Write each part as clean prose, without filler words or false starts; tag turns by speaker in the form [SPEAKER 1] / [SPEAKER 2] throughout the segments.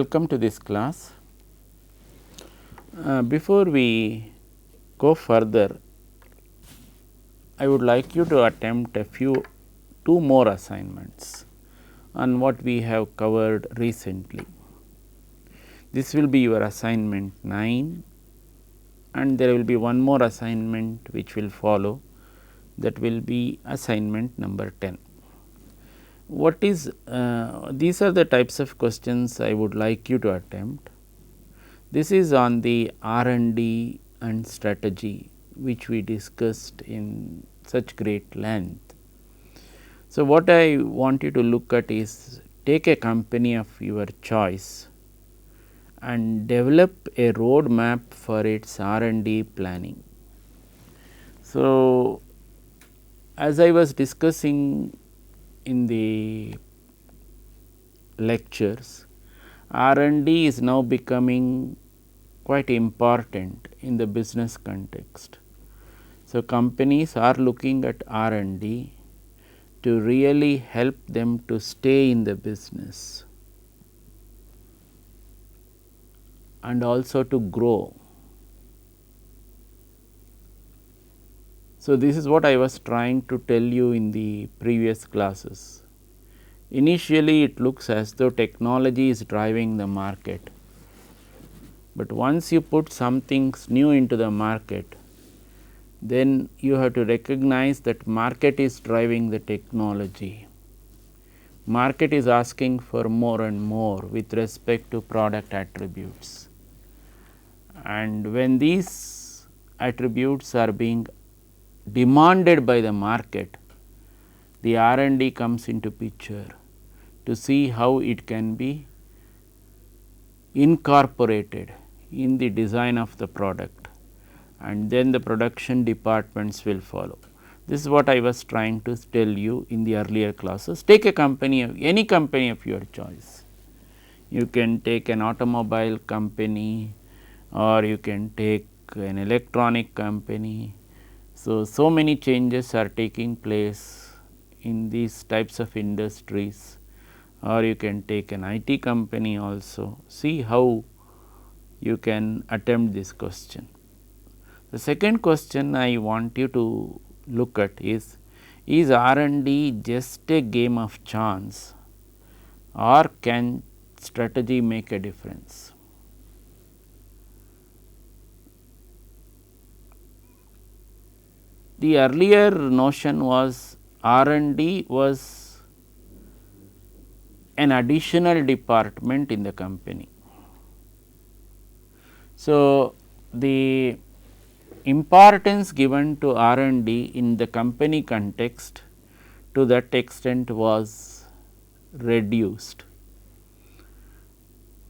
[SPEAKER 1] welcome to this class. Before we go further, I would like you to attempt two more assignments on what we have covered recently. This will be your assignment 9 and there will be one more assignment which will follow, that will be assignment number 10. These are the types of questions I would like you to attempt. This is on the R&D and strategy, which we discussed in such great length. So, what I want you to look at is, take a company of your choice and develop a road map for its R&D planning. So, as I was discussing in the lectures, R&D is now becoming quite important in the business context. So, companies are looking at R&D to really help them to stay in the business and also to grow. So, this is what I was trying to tell you in the previous classes. Initially, it looks as though technology is driving the market, but once you put something new into the market, then you have to recognize that market is driving the technology. Market is asking for more and more with respect to product attributes, and when these attributes are being demanded by the market, the R&D comes into picture to see how it can be incorporated in the design of the product, and then the production departments will follow. This is what I was trying to tell you in the earlier classes. Take a company, any company of your choice. You can take an automobile company or you can take an electronic company. So many changes are taking place in these types of industries, or you can take an IT company also. See how you can attempt this question. The second question I want you to look at is R&D just a game of chance, or can strategy make a difference? The earlier notion was R&D was an additional department in the company. So, the importance given to R&D in the company context to that extent was reduced.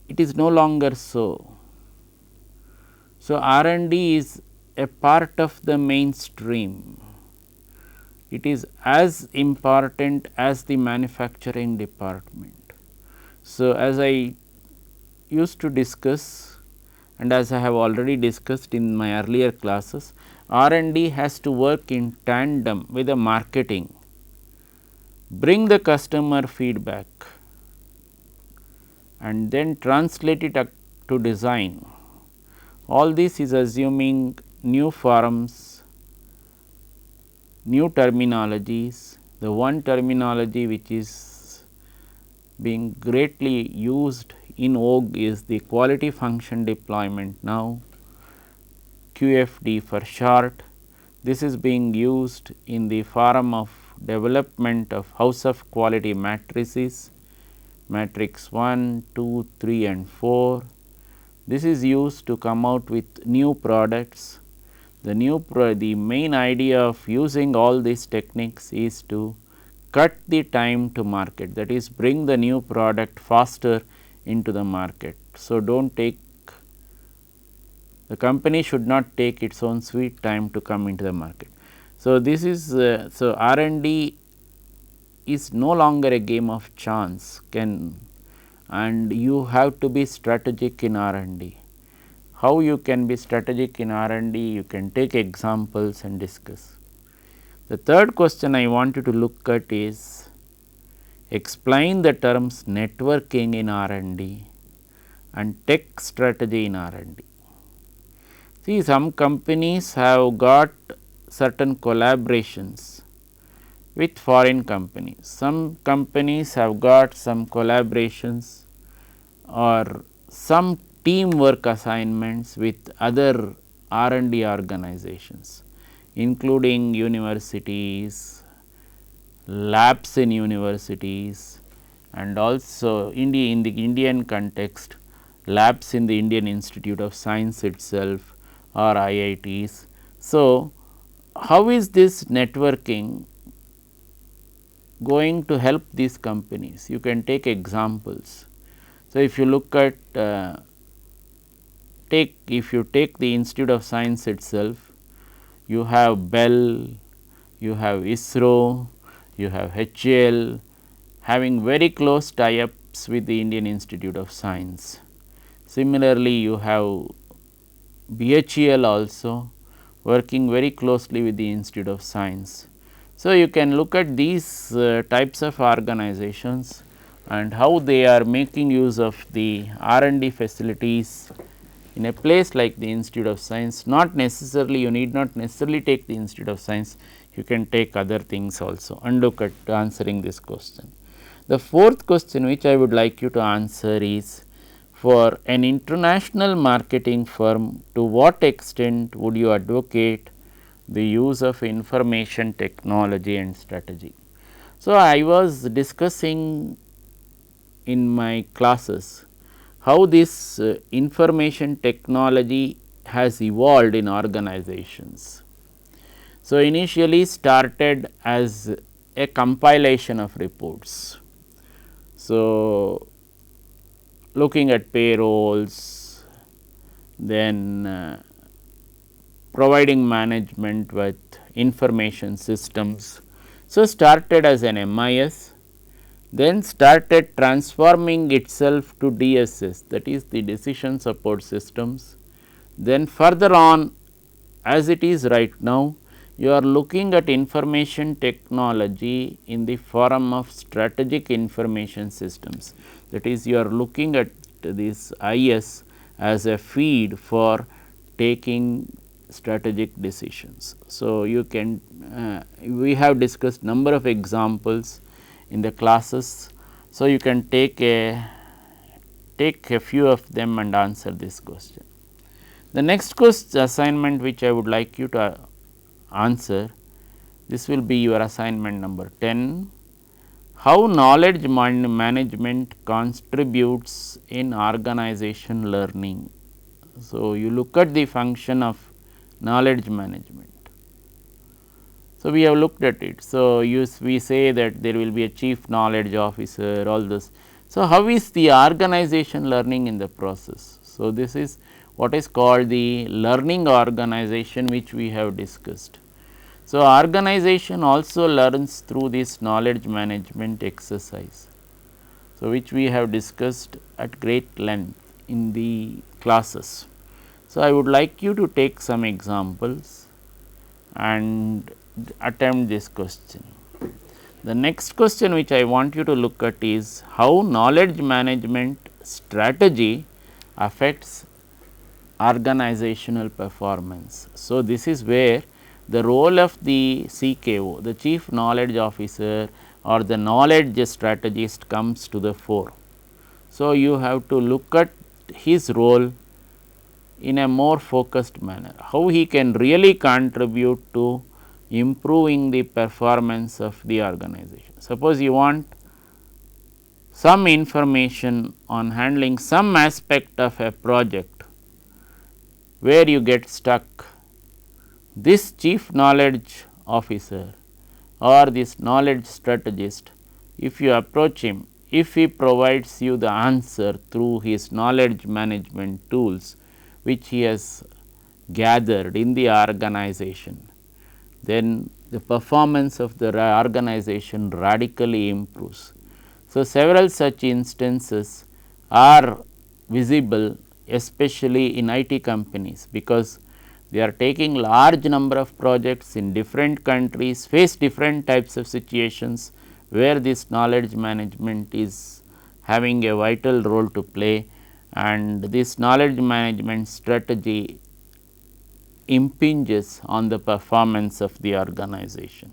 [SPEAKER 1] It is no longer so. So, R&D is a part of the mainstream. It is as important as the manufacturing department. So, as I used to discuss and as I have already discussed in my earlier classes, R&D has to work in tandem with the marketing, bring the customer feedback and then translate it to design. All this is assuming new forms, new terminologies. The one terminology which is being greatly used in vogue is the quality function deployment now, QFD for short. This is being used in the form of development of house of quality matrices, matrix 1, 2, 3 and 4. This is used to come out with new products. The main idea of using all these techniques is to cut the time to market, that is, bring the new product faster into the market. So, the company should not take its own sweet time to come into the market. So, this is so R&D is no longer a game of chance, and you have to be strategic in R&D. How you can be strategic in R&D? You can take examples and discuss. The third question I want you to look at is, explain the terms networking in R&D and tech strategy in R&D. See, some companies have got certain collaborations with foreign companies. Some companies have got some collaborations or some teamwork assignments with other R&D organizations, including universities, labs in universities, and also in the Indian context, labs in the Indian Institute of Science itself or IITs. So, how is this networking going to help these companies? You can take examples. So, if you look at if you take the Institute of Science itself, you have Bell, you have ISRO, you have HAL having very close tie-ups with the Indian Institute of Science. Similarly, you have BHEL also working very closely with the Institute of Science. So, you can look at these types of organizations and how they are making use of the R&D facilities in a place like the Institute of Science. Not necessarily, you need not necessarily take the Institute of Science, you can take other things also and look at answering this question. The fourth question which I would like you to answer is, for an international marketing firm, to what extent would you advocate the use of information technology and strategy? So, I was discussing in my classes how this information technology has evolved in organizations. So, initially started as a compilation of reports. So, looking at payrolls, then providing management with information systems. So, started as an MIS, then started transforming itself to DSS, that is the decision support systems. Then further on, as it is right now, you are looking at information technology in the form of strategic information systems, that is you are looking at this IS as a feed for taking strategic decisions. So, you can we have discussed number of examples in the classes. So, you can take a few of them and answer this question. The next assignment which I would like you to answer, this will be your assignment number 10. How knowledge management contributes in organization learning. So, you look at the function of knowledge management. So, we have looked at it. So, we say that there will be a chief knowledge officer, all this. So, how is the organization learning in the process? So, this is what is called the learning organization, which we have discussed. So, organization also learns through this knowledge management exercise. So, which we have discussed at great length in the classes. So, I would like you to take some examples and attempt this question. The next question which I want you to look at is how knowledge management strategy affects organizational performance. So, this is where the role of the CKO, the chief knowledge officer or the knowledge strategist comes to the fore. So, you have to look at his role in a more focused manner, how he can really contribute to improving the performance of the organization. Suppose you want some information on handling some aspect of a project where you get stuck. This chief knowledge officer or this knowledge strategist, if you approach him, if he provides you the answer through his knowledge management tools which he has gathered in the organization, then the performance of the organization radically improves. So, several such instances are visible, especially in IT companies, because they are taking large number of projects in different countries, face different types of situations where this knowledge management is having a vital role to play, and this knowledge management strategy impinges on the performance of the organization.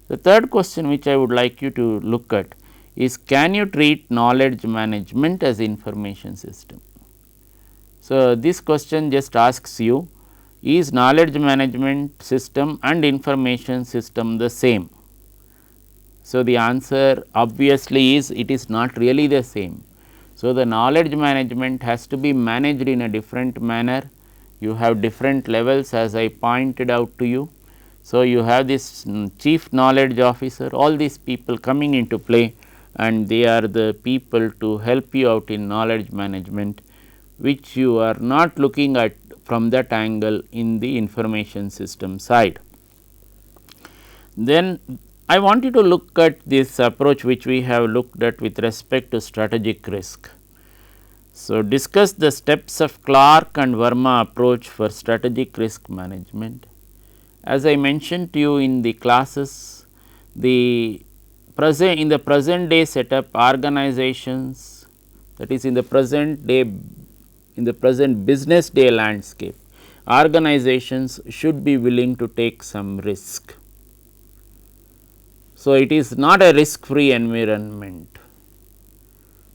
[SPEAKER 1] The third question which I would like you to look at is, can you treat knowledge management as information system? So, this question just asks you, is knowledge management system and information system the same? So, the answer obviously is it is not really the same. So, the knowledge management has to be managed in a different manner. You have different levels as I pointed out to you. So, you have this chief knowledge officer, all these people coming into play, and they are the people to help you out in knowledge management, which you are not looking at from that angle in the information system side. Then I want you to look at this approach which we have looked at with respect to strategic risk. So, discuss the steps of Clark and Verma approach for strategic risk management. As I mentioned to you in the classes, in the present day setup, organizations, that is in the present business day landscape, organizations should be willing to take some risk. So, it is not a risk free environment.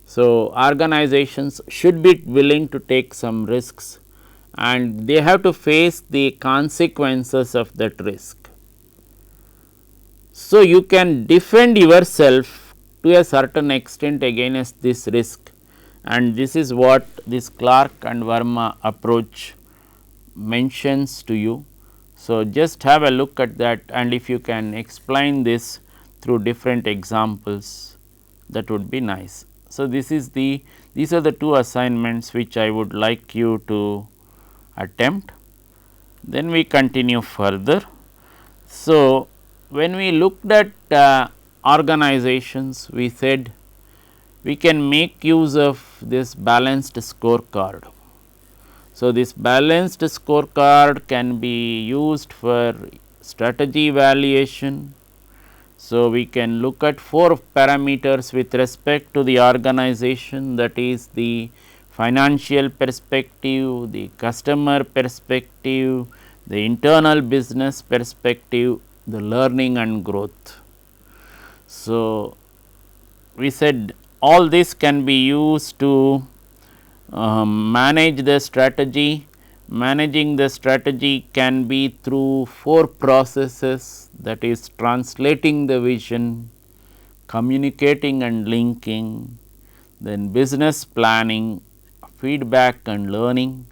[SPEAKER 1] So, organizations should be willing to take some risks, and they have to face the consequences of that risk. So, you can defend yourself to a certain extent against this risk, and this is what this Clark and Verma approach mentions to you. So, just have a look at that, and if you can explain this through different examples, that would be nice. So, these are the two assignments which I would like you to attempt. Then we continue further. So, when we looked at organizations, we said we can make use of this balanced scorecard. So, this balanced scorecard can be used for strategy evaluation. So, we can look at 4 parameters with respect to the organization, that is the financial perspective, the customer perspective, the internal business perspective, the learning and growth. So, we said all this can be used to manage the strategy. Managing the strategy can be through 4 processes, that is translating the vision, communicating and linking, then business planning, feedback and learning.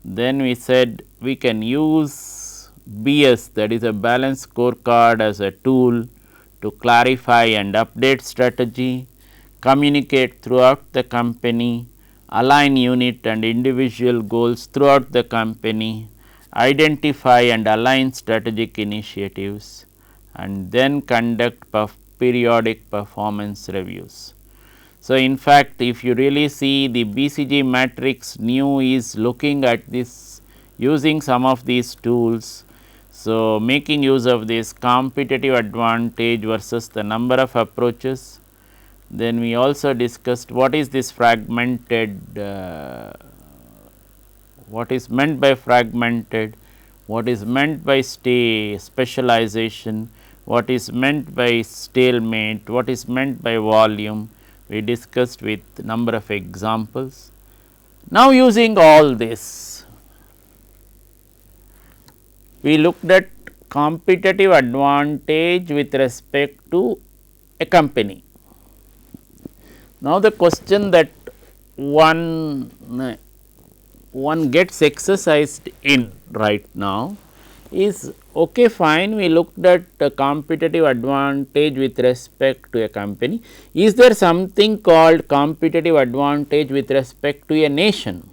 [SPEAKER 1] Then we said we can use BS, that is a balanced scorecard, as a tool to clarify and update strategy, communicate throughout the company, align unit and individual goals throughout the company, identify and align strategic initiatives, and then conduct periodic performance reviews. So, in fact, if you really see the BCG matrix new is looking at this using some of these tools. So, making use of this competitive advantage versus the number of approaches. Then we also discussed what is this fragmented, what is meant by fragmented, what is meant by specialization, what is meant by stalemate, what is meant by volume. We discussed with number of examples. Now, using all this, we looked at competitive advantage with respect to a company. Now, the question that one gets exercised in right now is, okay, fine, we looked at a competitive advantage with respect to a company. Is there something called competitive advantage with respect to a nation?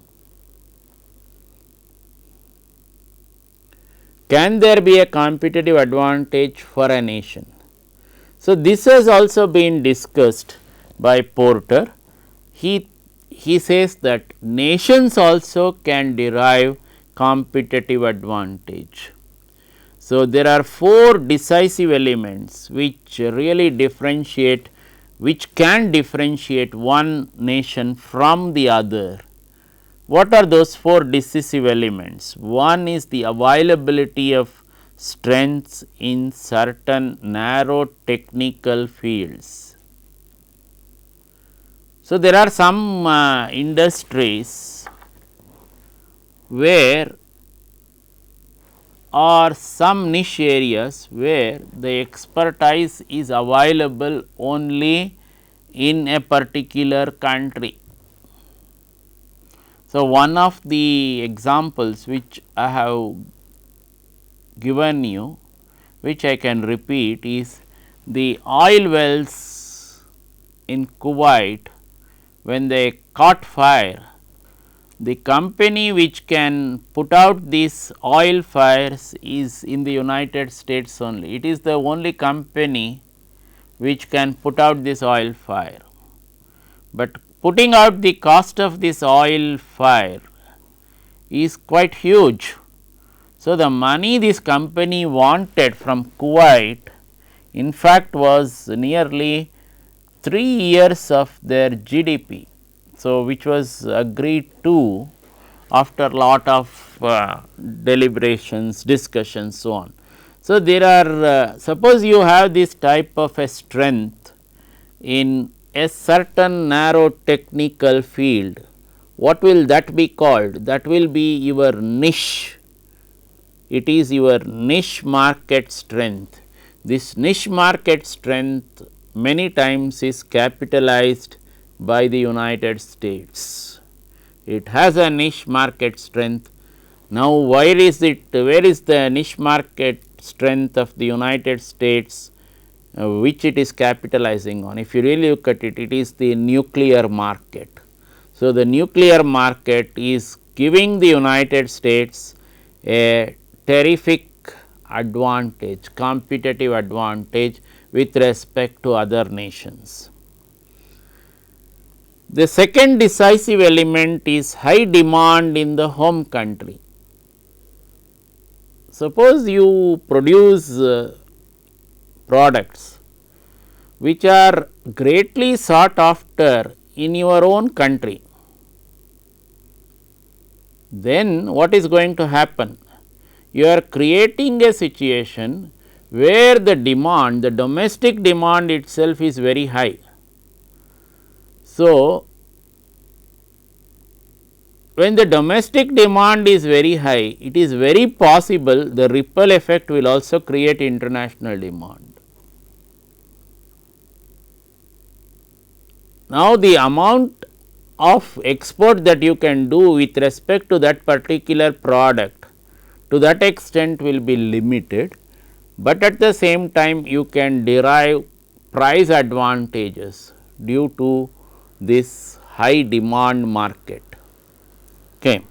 [SPEAKER 1] Can there be a competitive advantage for a nation? So, this has also been discussed by Porter. He says that nations also can derive competitive advantage. So, there are 4 decisive elements which really differentiate which can differentiate one nation from the other. What are those 4 decisive elements? One is the availability of strengths in certain narrow technical fields. So, there are some industries where or some niche areas where the expertise is available only in a particular country. So, one of the examples which I have given you, which I can repeat, is the oil wells in Kuwait. When they caught fire, the company which can put out these oil fires is in the United States only. It is the only company which can put out this oil fire, but putting out the cost of this oil fire is quite huge. So, the money this company wanted from Kuwait in fact was nearly 3 years of their GDP. So, which was agreed to after lot of deliberations, discussions, so on. So, there are suppose you have this type of a strength in a certain narrow technical field, what will that be called? That will be your niche. It is your niche market strength. This niche market strength many times is capitalized by the United States. It has a niche market strength. Now, where is it? Where is the niche market strength of the United States which it is capitalizing on? If you really look at it, it is the nuclear market. So, the nuclear market is giving the United States a terrific advantage, competitive advantage with respect to other nations. The second decisive element is high demand in the home country. Suppose you produce products which are greatly sought after in your own country, then what is going to happen? You are creating a situation where the demand, the domestic demand itself is very high. So, when the domestic demand is very high, it is very possible the ripple effect will also create international demand. Now, the amount of export that you can do with respect to that particular product, to that extent will be limited, but at the same time you can derive price advantages due to this high demand market. Okay.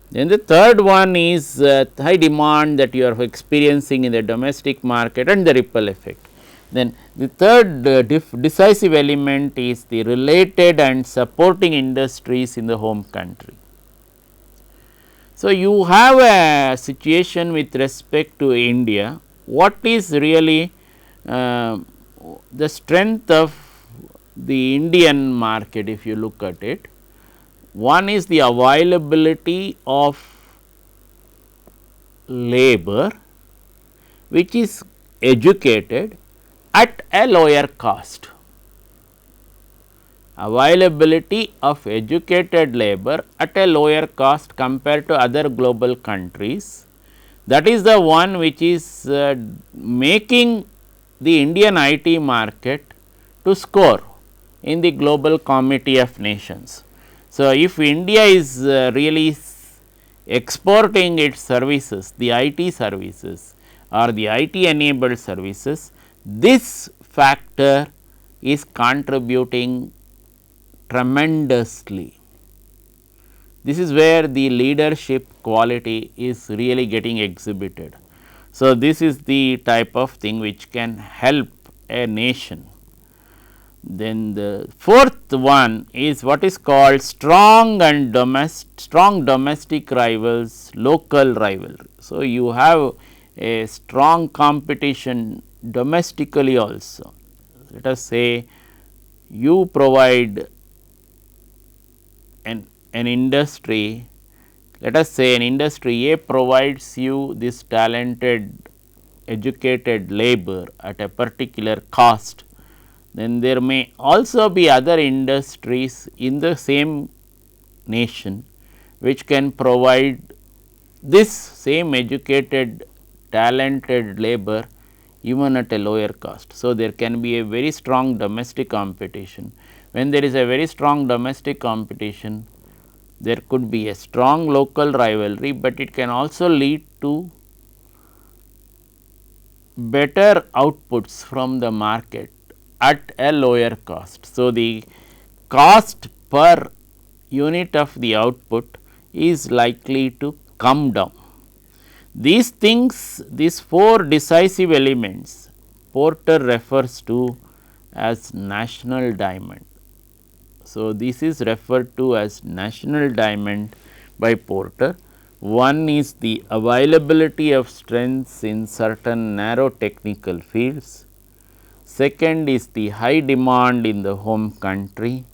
[SPEAKER 1] Then the third one is high demand that you are experiencing in the domestic market and the ripple effect. Then the third decisive element is the related and supporting industries in the home country. So, you have a situation with respect to India, what is really the strength of the Indian market if you look at it. One is the availability of labor which is educated at a lower cost. Availability of educated labor at a lower cost compared to other global countries, that is the one which is making the Indian IT market to score in the global committee of nations. So, if India is really exporting its services, the IT services or the IT enabled services, this factor is contributing tremendously. This is where the leadership quality is really getting exhibited. So, this is the type of thing which can help a nation. Then the fourth one is what is called strong domestic rivals, local rivalry. So, you have a strong competition domestically also. Let us say you provide an industry, let us say an industry A provides you this talented educated labor at a particular cost, then there may also be other industries in the same nation which can provide this same educated talented labor even at a lower cost. So, there can be a very strong domestic competition. When there is a very strong domestic competition, there could be a strong local rivalry, but it can also lead to better outputs from the market at a lower cost. So, the cost per unit of the output is likely to come down. These things, these four decisive elements, Porter refers to as national diamond. So, this is referred to as national diamond by Porter. One is the availability of strengths in certain narrow technical fields. Second is the high demand in the home country.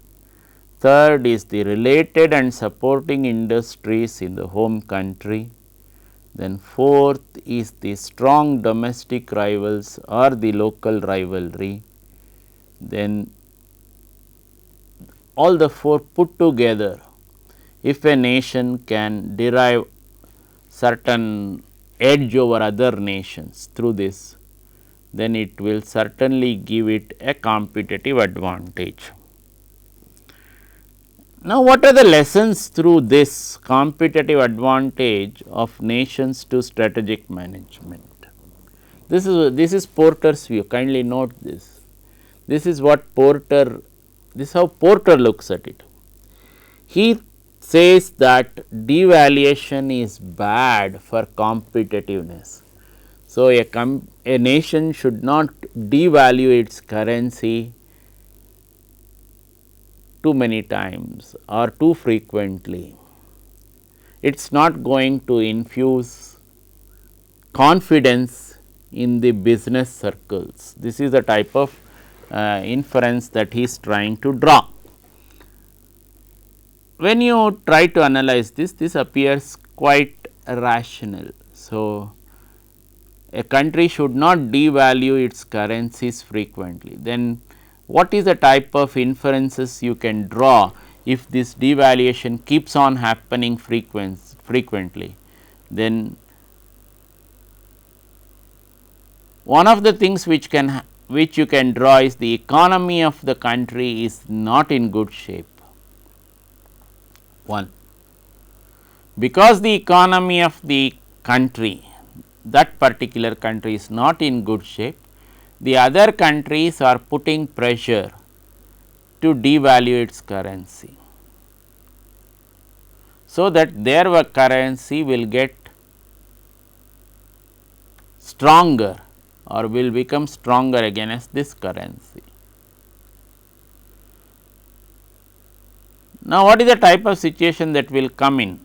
[SPEAKER 1] Third is the related and supporting industries in the home country. Then fourth is the strong domestic rivals or the local rivalry. Then all the four put together, if a nation can derive certain edge over other nations through this, then it will certainly give it a competitive advantage. Now, what are the lessons through this competitive advantage of nations to strategic management? This is Porter's view, kindly note this. This is what Porter, this is how Porter looks at it. He says that devaluation is bad for competitiveness. So, a nation should not devalue its currency too many times or too frequently. It is not going to infuse confidence in the business circles. This is the type of inference that he is trying to draw. When you try to analyze this, this appears quite rational. So, a country should not devalue its currencies frequently. Then what is the type of inferences you can draw if this devaluation keeps on happening frequently? Then one of the things which you can draw is the economy of the country is not in good shape. One, because the economy of the country, that particular country is not in good shape, the other countries are putting pressure to devalue its currency, so that their currency will get stronger or will become stronger against this currency. Now, what is the type of situation that will come in?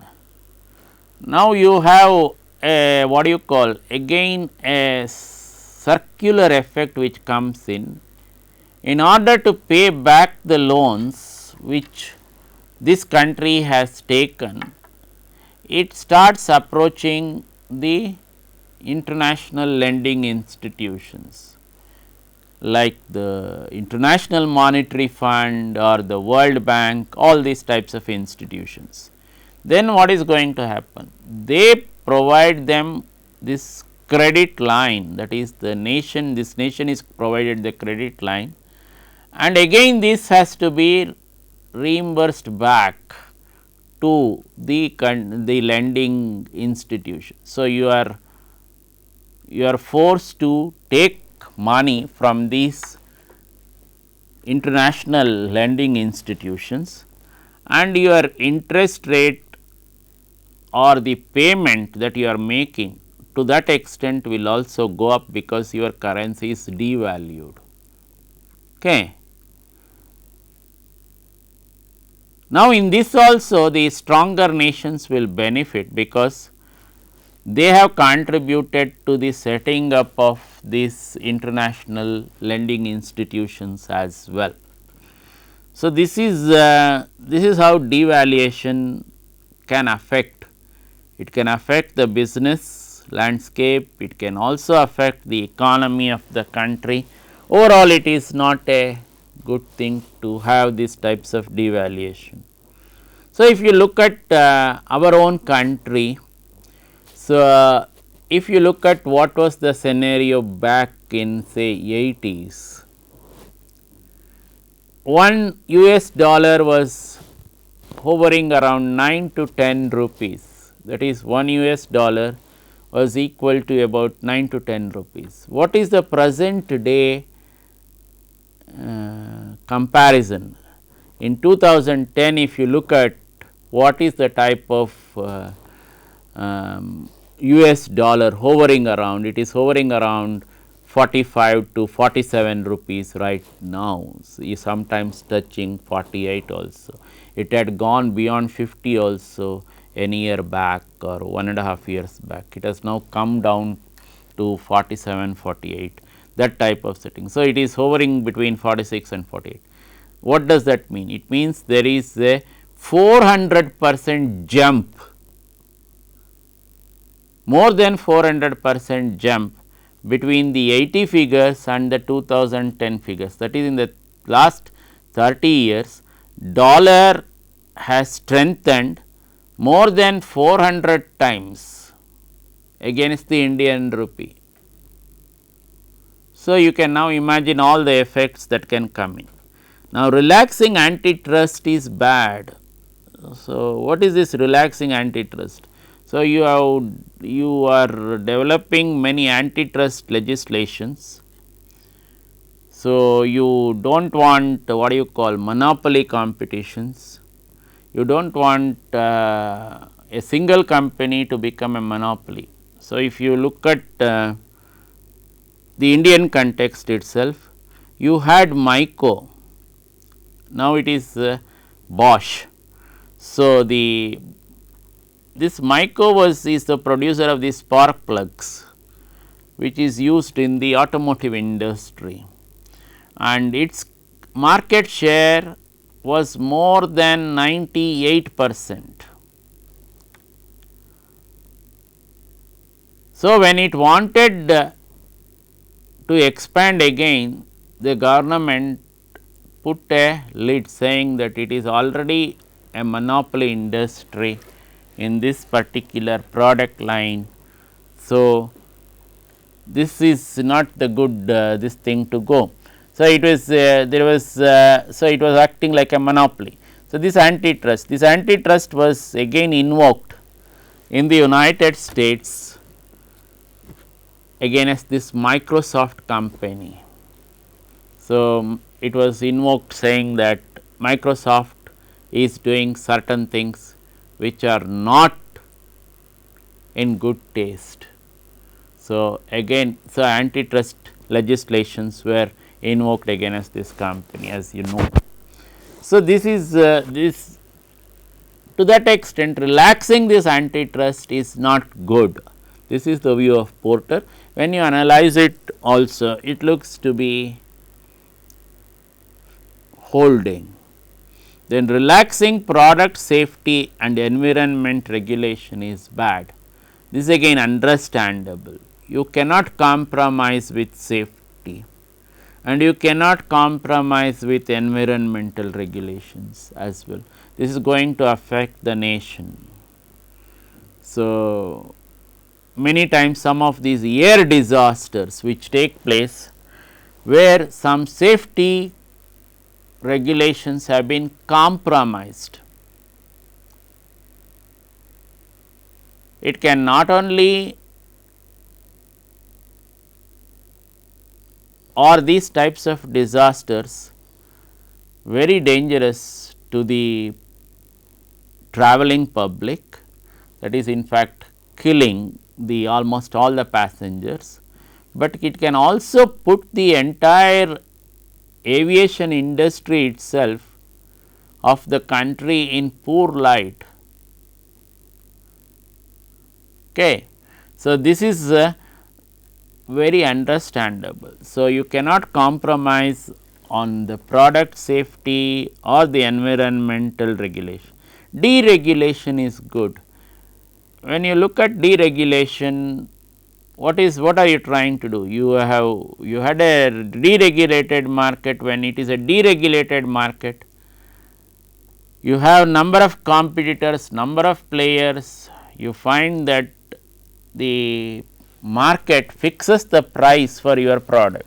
[SPEAKER 1] Now, you have a what do you call again a circular effect which comes in order to pay back the loans which this country has taken. It starts approaching the international lending institutions like the International Monetary Fund or the World Bank, all these types of institutions. Then what is going to happen? They provide them this credit line, that is the nation, this nation is provided the credit line, and again this has to be reimbursed back to the lending institution. So, you are forced to take money from these international lending institutions, and your interest rate or the payment that you are making to that extent will also go up because your currency is devalued. Okay. Now, in this also the stronger nations will benefit because they have contributed to the setting up of these international lending institutions as well. So, this is how devaluation can affect. It can affect the business landscape, it can also affect the economy of the country. Overall, it is not a good thing to have these types of devaluation. So, if you look at our own country, so if you look at what was the scenario back in say 80s, one US dollar was hovering around 9 to 10 rupees, that is 1 US dollar was equal to about 9 to 10 rupees. What is the present day comparison? In 2010, if you look at what is the type of US dollar hovering around, it is hovering around 45 to 47 rupees right now, so is sometimes touching 48 also. It had gone beyond 50 also a year back or 1.5 years back. It has now come down to 47, 48, that type of setting. So, it is hovering between 46 and 48. What does that mean? It means there is a 400% jump, more than 400% jump between the 80 figures and the 2010 figures. That is, in the last 30 years, dollar has strengthened more than 400 times against the Indian rupee. So, you can now imagine all the effects that can come in. Now, relaxing antitrust is bad. So, what is this relaxing antitrust? So, you are developing many antitrust legislations. So, you do not want what you call monopoly competitions, you do not want a single company to become a monopoly. So, if you look at the Indian context itself, you had Myco, now it is Bosch. So, this Myco is the producer of the spark plugs, which is used in the automotive industry, and its market share was more than 98%. So, when it wanted to expand again, the government put a lid saying that it is already a monopoly industry in this particular product line. So, this is not the good this thing to go. So, it was there was so it was acting like a monopoly. So, this antitrust was again invoked in the United States against this Microsoft company. So, it was invoked saying that Microsoft is doing certain things which are not in good taste. So, again, so antitrust legislations were invoked against this company, as you know. So, this is this to that extent relaxing this antitrust is not good. This is the view of Porter. When you analyze it also, it looks to be holding. Then relaxing product safety and environment regulation is bad. This is again understandable. You cannot compromise with safety and you cannot compromise with environmental regulations as well. This is going to affect the nation. So, many times some of these air disasters which take place where some safety regulations have been compromised. It can not only or these types of disasters very dangerous to the traveling public, that is in fact killing the almost all the passengers, but it can also put the entire aviation industry itself of the country in poor light. Okay. So, this is very understandable. So, you cannot compromise on the product safety or the environmental regulation. Deregulation is good. When you look at deregulation, what are you trying to do? You had a deregulated market. When it is a deregulated market, you have number of competitors, number of players, you find that the market fixes the price for your product.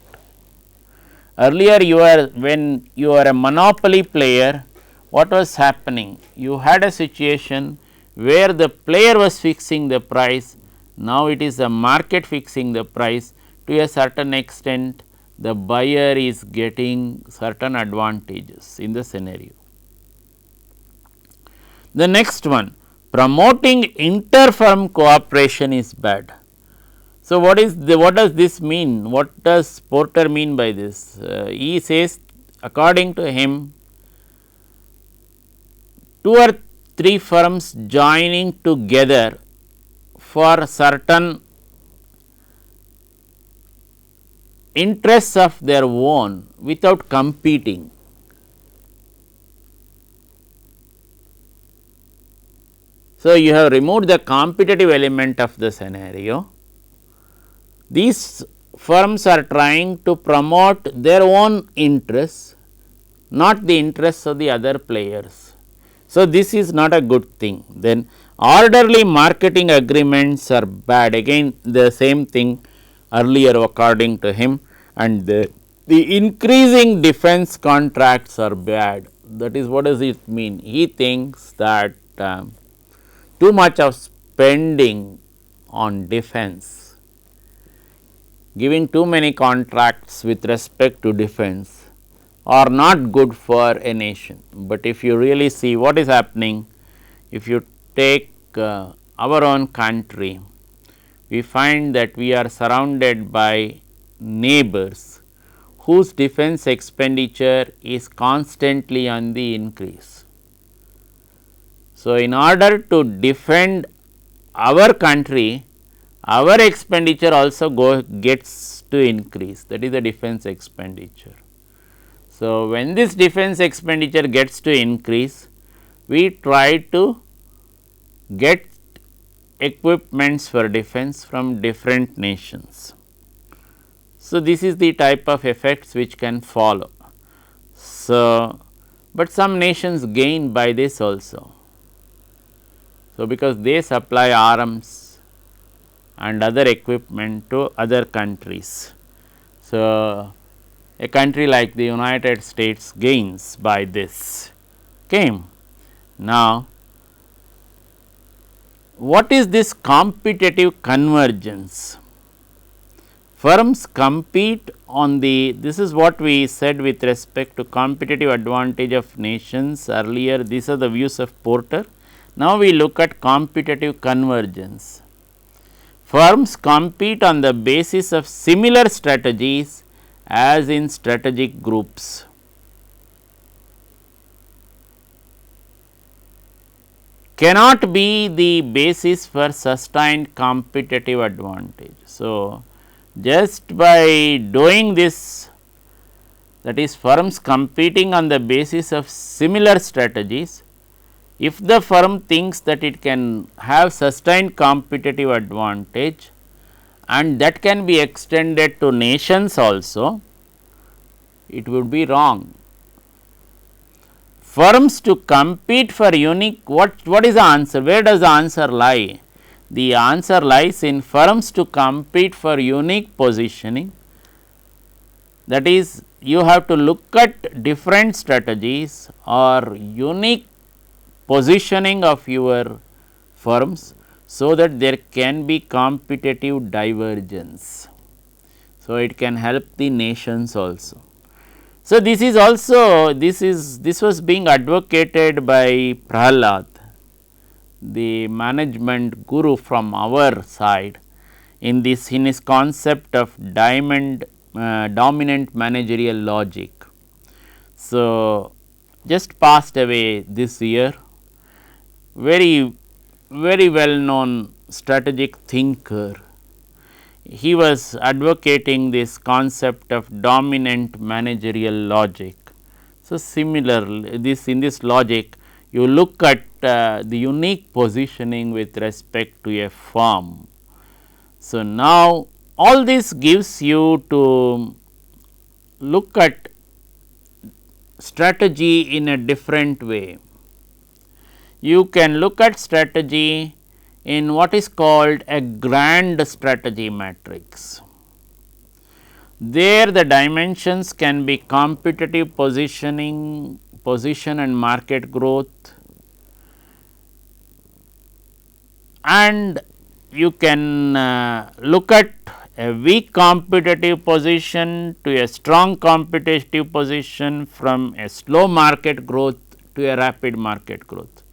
[SPEAKER 1] Earlier when you are a monopoly player, what was happening? You had a situation where the player was fixing the price, now it is the market fixing the price. To a certain extent, the buyer is getting certain advantages in the scenario. The next one, promoting inter-firm cooperation is bad. So, what does this mean? What does Porter mean by this? He says, according to him, 2 or 3 firms joining together for certain interests of their own without competing. So, you have removed the competitive element of the scenario. These firms are trying to promote their own interests, not the interests of the other players. So, this is not a good thing. Then orderly marketing agreements are bad, again the same thing earlier according to him, and the increasing defense contracts are bad. That is, what does it mean? He thinks that too much of spending on defense, giving too many contracts with respect to defense are not good for a nation. But if you really see what is happening, if you take our own country, we find that we are surrounded by neighbors whose defense expenditure is constantly on the increase. So, in order to defend our country, our expenditure also gets to increase, that is the defense expenditure. So, when this defense expenditure gets to increase, we try to get equipments for defense from different nations. So, this is the type of effects which can follow. So, but some nations gain by this also. So, because they supply arms and other equipment to other countries. So, a country like the United States gains by this. Okay. Now, what is this competitive convergence? Firms compete on this is what we said with respect to competitive advantage of nations earlier. These are the views of Porter. Now, we look at competitive convergence. Firms compete on the basis of similar strategies as in strategic groups. Cannot be the basis for sustained competitive advantage. So, just by doing this, that is firms competing on the basis of similar strategies, if the firm thinks that it can have sustained competitive advantage and that can be extended to nations also, it would be wrong. Firms to compete for unique, what is the answer? Where does the answer lie? The answer lies in firms to compete for unique positioning. That is, you have to look at different strategies or unique positioning of your firms, so that there can be competitive divergence. So, it can help the nations also. So, this is also this was being advocated by Prahalad, the management guru from our side, in his concept of dominant managerial logic. So, just passed away this year, very well known strategic thinker. he was advocating this concept of dominant managerial logic. So, similarly this in this logic you look at the unique positioning with respect to a firm. So, now all this gives you to look at strategy in a different way. You can look at strategy in what is called a grand strategy matrix. There the dimensions can be competitive positioning, position and market growth, and you can look at a weak competitive position to a strong competitive position, from a slow market growth to a rapid market growth.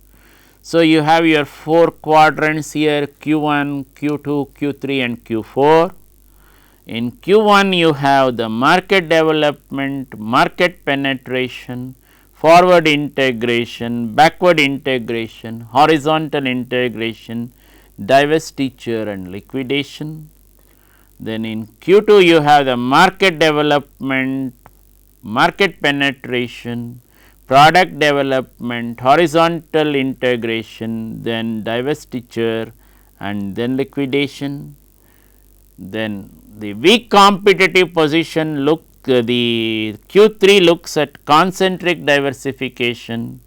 [SPEAKER 1] So, you have your 4 quadrants here, Q1, Q2, Q3 and Q4. In Q1 you have the market development, market penetration, forward integration, backward integration, horizontal integration, divestiture and liquidation. Then in Q2 you have the market development, market penetration, product development, horizontal integration, then divestiture and then liquidation. Then the weak competitive position the Q3 looks at concentric diversification,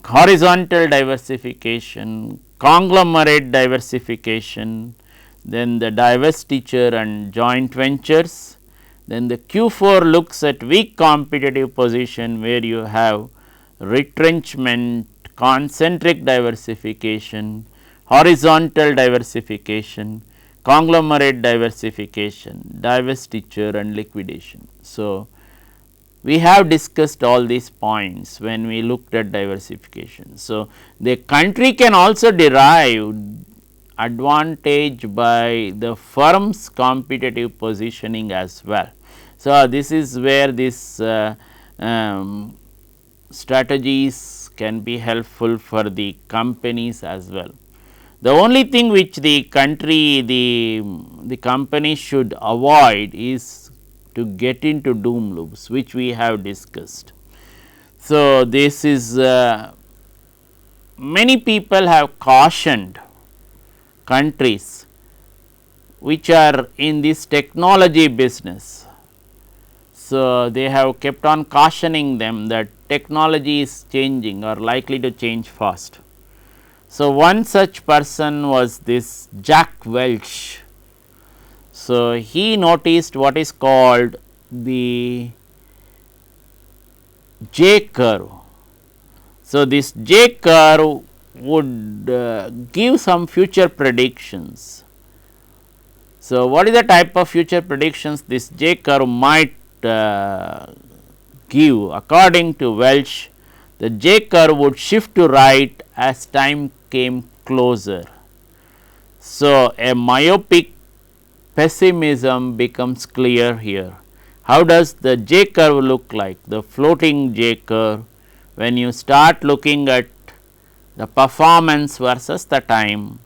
[SPEAKER 1] horizontal diversification, conglomerate diversification, then the divestiture and joint ventures. Then the Q4 looks at weak competitive position, where you have retrenchment, concentric diversification, horizontal diversification, conglomerate diversification, divestiture and liquidation. So, we have discussed all these points when we looked at diversification. So, the country can also derive advantage by the firm's competitive positioning as well. So, this is where this strategies can be helpful for the companies as well. The only thing which the country, the company should avoid is to get into doom loops, which we have discussed. So, this is many people have cautioned countries which are in this technology business. So, they have kept on cautioning them that technology is changing or likely to change fast. So, one such person was this Jack Welch. So, he noticed what is called the J curve. So, this J curve would give some future predictions. So, what is the type of future predictions this J curve might give? According to Welch, the J curve would shift to right as time came closer. So, a myopic pessimism becomes clear here. How does the J curve look like? The floating J curve, when you start looking at the performance versus the time,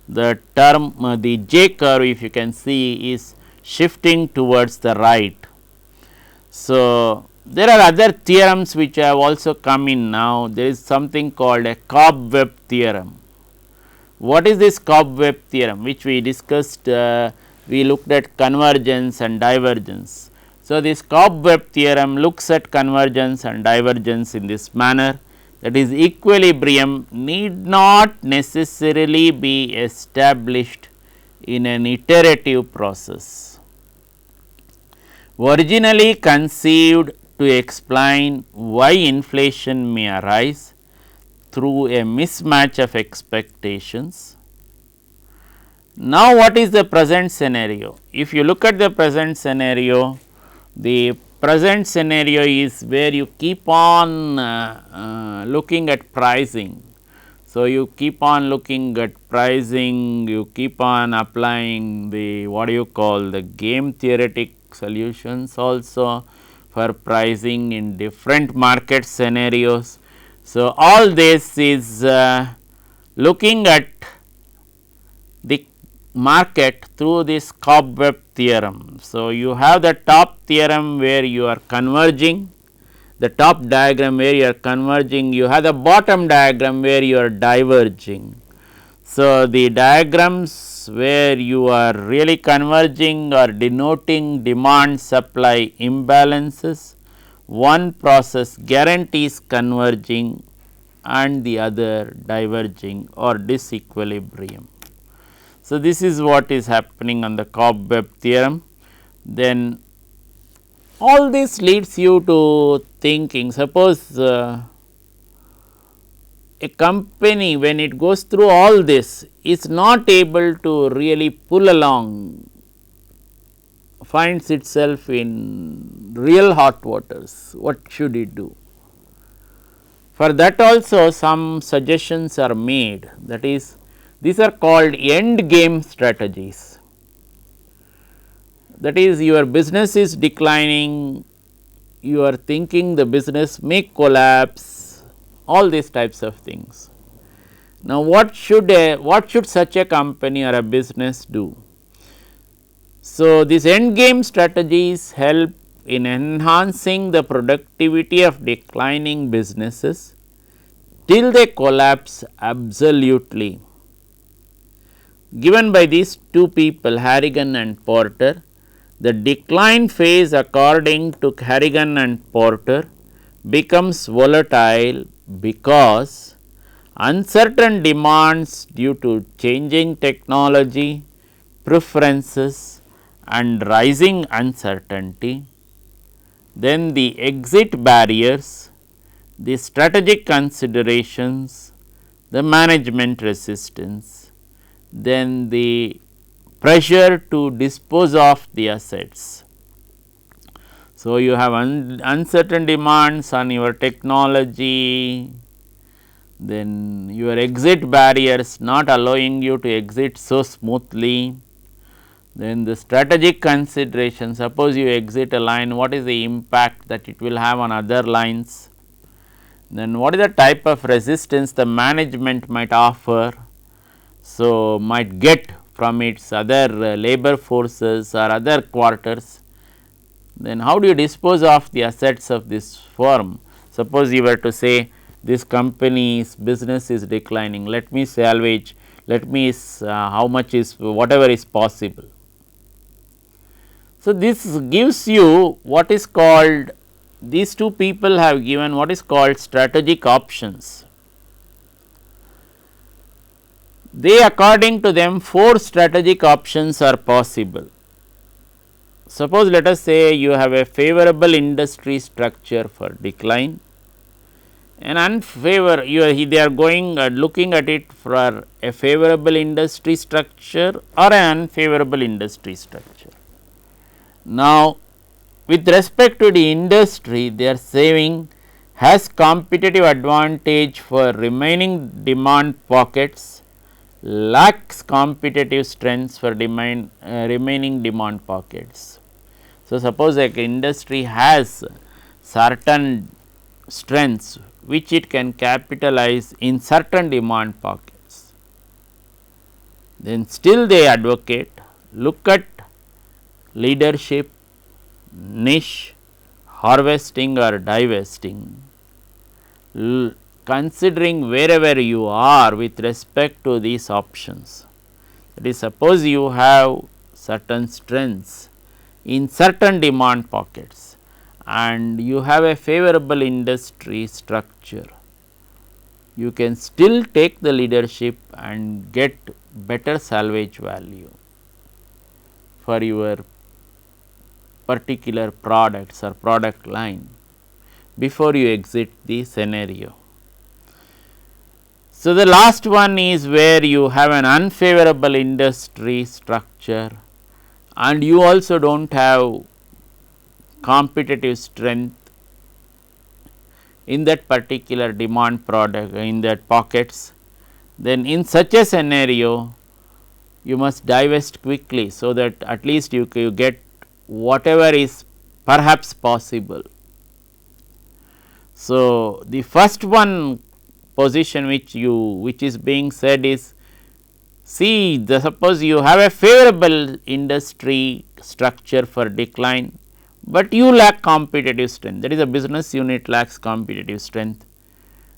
[SPEAKER 1] the term the J curve, if you can see, is shifting towards the right. So, there are other theorems which have also come in now. There is something called a cobweb theorem. What is this cobweb theorem, which we discussed? We looked at convergence and divergence. So, this cobweb theorem looks at convergence and divergence in this manner, that is, equilibrium need not necessarily be established in an iterative process. Originally conceived to explain why inflation may arise through a mismatch of expectations. Now, what is the present scenario? If you look at the present scenario, the present scenario is where you keep on looking at pricing. So, you keep on looking at pricing, you keep on applying the what do you call the game theoretic solutions also for pricing in different market scenarios. So, all this is looking at market through this cobweb theorem. So, you have the top theorem where you are converging, the top diagram where you are converging, you have the bottom diagram where you are diverging. So, the diagrams where you are really converging or denoting demand supply imbalances, one process guarantees converging and the other diverging or disequilibrium. So, this is what is happening on the cobweb theorem. Then all this leads you to thinking, suppose a company when it goes through all this is not able to really pull along, finds itself in real hot waters, what should it do? For that also some suggestions are made, that is, these are called end game strategies. That is, your business is declining, you are thinking the business may collapse, all these types of things. Now, what should such a company or a business do? So, these end game strategies help in enhancing the productivity of declining businesses till they collapse absolutely. Given by these two people, Harrigan and Porter, the decline phase according to Harrigan and Porter becomes volatile because uncertain demands due to changing technology, preferences and rising uncertainty, then the exit barriers, the strategic considerations, the management resistance, then the pressure to dispose of the assets. So, you have uncertain demands on your technology, then your exit barriers not allowing you to exit so smoothly, then the strategic consideration, suppose you exit a line, what is the impact that it will have on other lines, then what is the type of resistance the management might offer, so might get from its other labor forces or other quarters, then how do you dispose of the assets of this firm? Suppose you were to say this company's business is declining, let me salvage, let me how much is whatever is possible. So, this gives you what is called, these two people have given what is called strategic options. They, according to them, 4 strategic options are possible. Suppose let us say you have a favorable industry structure for decline, an unfavor they are going looking at it for a favorable industry structure or an unfavorable industry structure. Now, with respect to the industry, they are saying has competitive advantage for remaining demand pockets, lacks competitive strengths for remaining demand pockets. So, suppose like industry has certain strengths which it can capitalize in certain demand pockets, then still they advocate look at leadership, niche, harvesting or divesting, considering wherever you are with respect to these options. That is, suppose you have certain strengths in certain demand pockets and you have a favorable industry structure, you can still take the leadership and get better salvage value for your particular products or product line before you exit the scenario. So, the last one is where you have an unfavorable industry structure and you also do not have competitive strength in that particular demand product in that pockets, then in such a scenario you must divest quickly, so that at least you get whatever is perhaps possible. So, the first one position which is being said is See, suppose you have a favorable industry structure for decline, but you lack competitive strength, that is a business unit lacks competitive strength.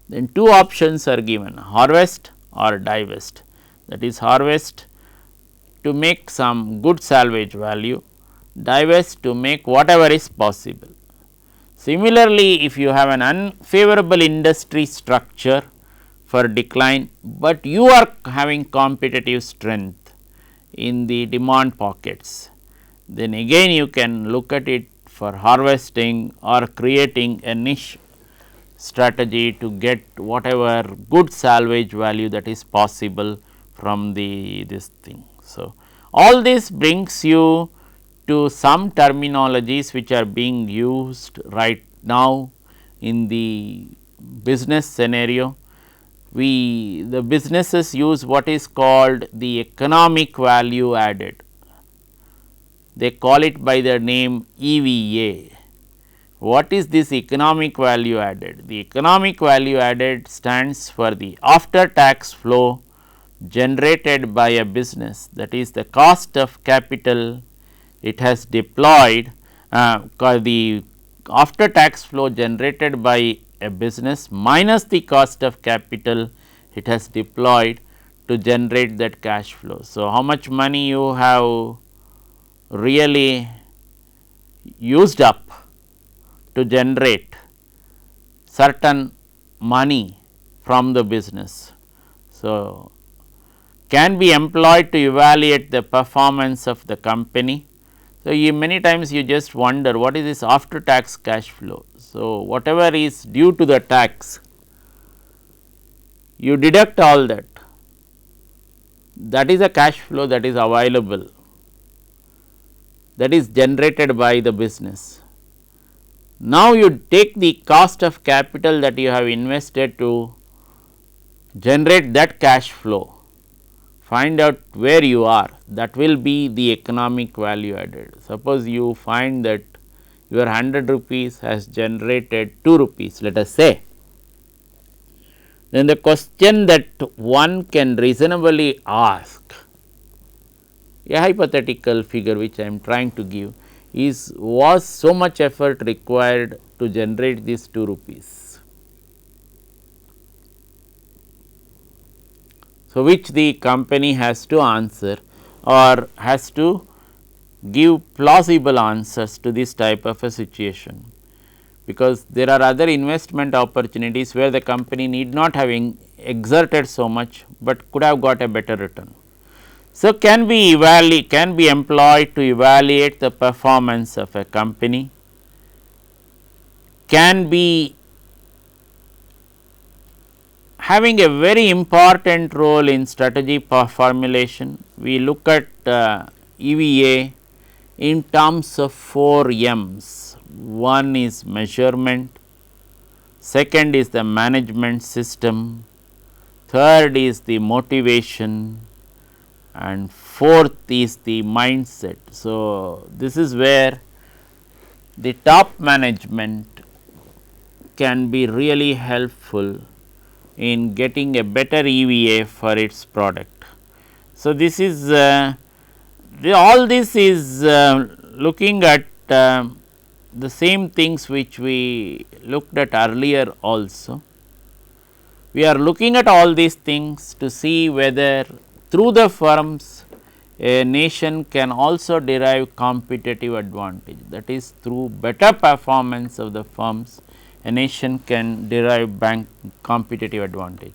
[SPEAKER 1] Then two options are given, harvest or divest, that is harvest to make some good salvage value, divest to make whatever is possible. Similarly, if you have an unfavorable industry structure for decline, but you are having competitive strength in the demand pockets, then again you can look at it for harvesting or creating a niche strategy to get whatever good salvage value that is possible from this thing. So, all this brings you to some terminologies which are being used right now in the business scenario. The businesses use what is called the economic value added. They call it by the name EVA. What is this economic value added? The economic value added stands for the after tax flow generated by a business, that is the cost of capital it has deployed, the after tax flow generated by a business minus the cost of capital it has deployed to generate that cash flow. So, how much money you have really used up to generate certain money from the business. So, can be employed to evaluate the performance of the company. So, many times you just wonder what is this after tax cash flow. So, whatever is due to the tax, you deduct all that, that is a cash flow that is available, that is generated by the business. Now, you take the cost of capital that you have invested to generate that cash flow, find out where you are, that will be the economic value added. Suppose you find that your 100 rupees has generated 2 rupees, let us say. Then the question that one can reasonably ask, a hypothetical figure which I am trying to give, is was so much effort required to generate these 2 rupees. So, which the company has to answer or has to give plausible answers to this type of a situation, because there are other investment opportunities where the company need not have exerted so much, but could have got a better return. So, can be employed to evaluate the performance of a company, can be having a very important role in strategy formulation. We look at EVA in terms of 4 M's. One is measurement, second is the management system, third is the motivation, and fourth is the mindset. So, this is where the top management can be really helpful in getting a better EVA for its product. So, this is all this is looking at the same things which we looked at earlier also. We are looking at all these things to see whether through the firms a nation can also derive competitive advantage, that is through better performance of the firms a nation can derive competitive advantage.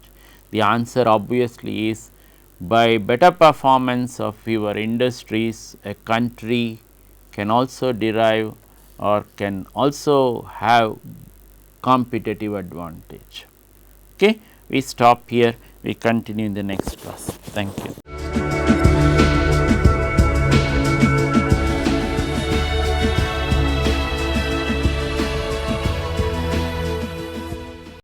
[SPEAKER 1] The answer obviously is by better performance of your industries, a country can also derive or can also have competitive advantage. Okay. We stop here, we continue in the next class. Thank you.